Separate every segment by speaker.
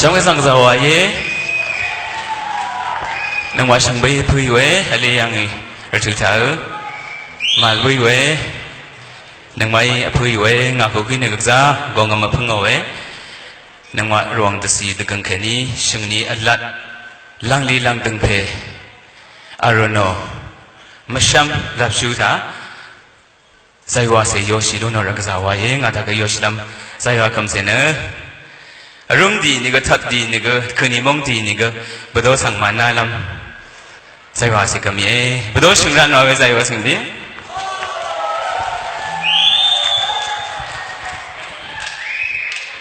Speaker 1: trong cái sang giàu ấy nâng ngoài sang bay phui quế hay là yang rồi thử thở mà phui quế nâng ngoài phui quế ngọc của cái này được ra gồm ngầm mà phun ngầu ấy nâng ngoài ruộng tự sĩ tự cần khé ní sừng ní ăn lát lang li lang từng phê arono mà sam gặp chú thá giải hòa sẽ yoshi luôn rồi cái giàu ấy ngã ta cái yoshi lắm giải hòa cầm xe nữa rung đi nigø thật đi nigø khơi mong đi nigø bữa đó sang mà na lắm giải hòa sẽ cầm ye bữa đó shøngran nói với giải hòa sừng đi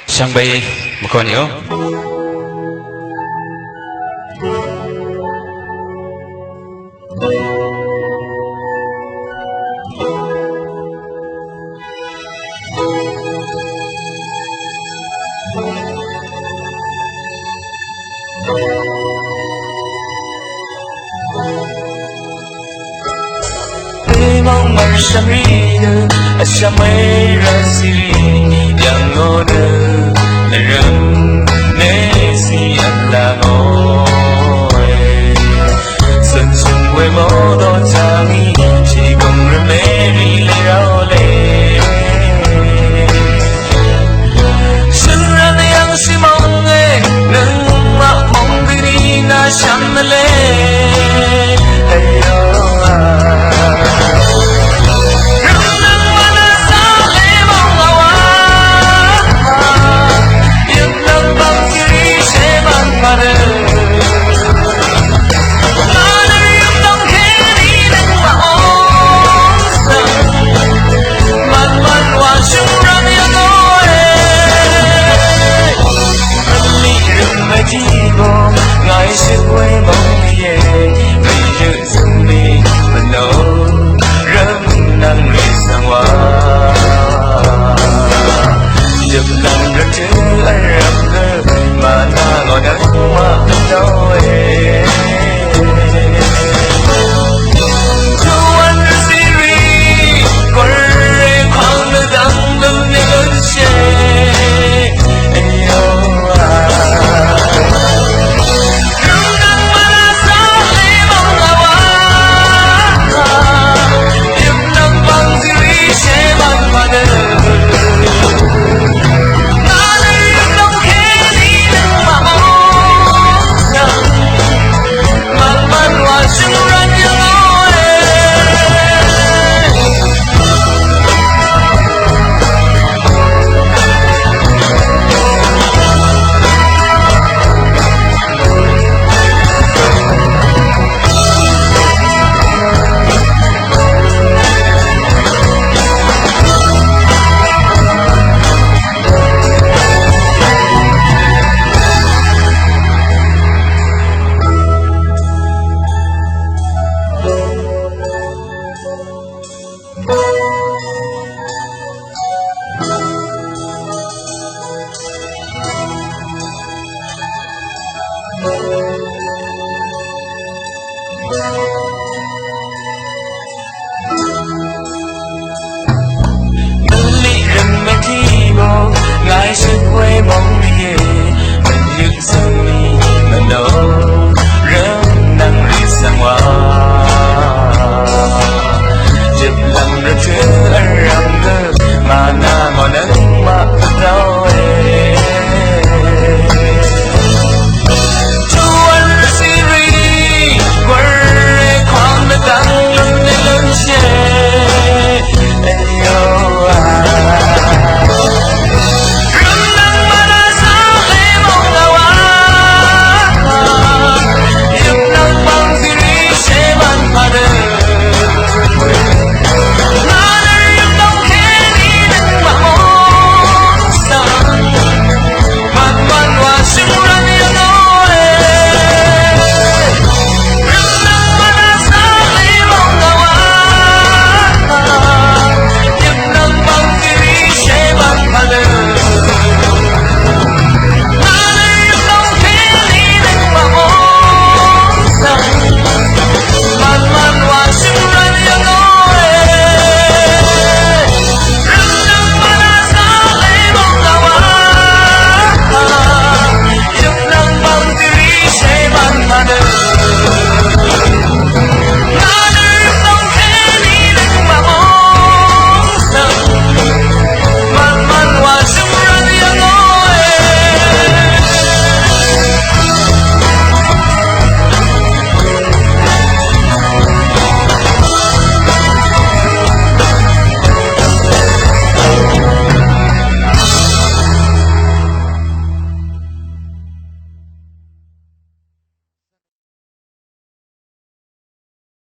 Speaker 1: sang bay một con yếu
Speaker 2: mong mà sam ri nơ sam mây ra si ri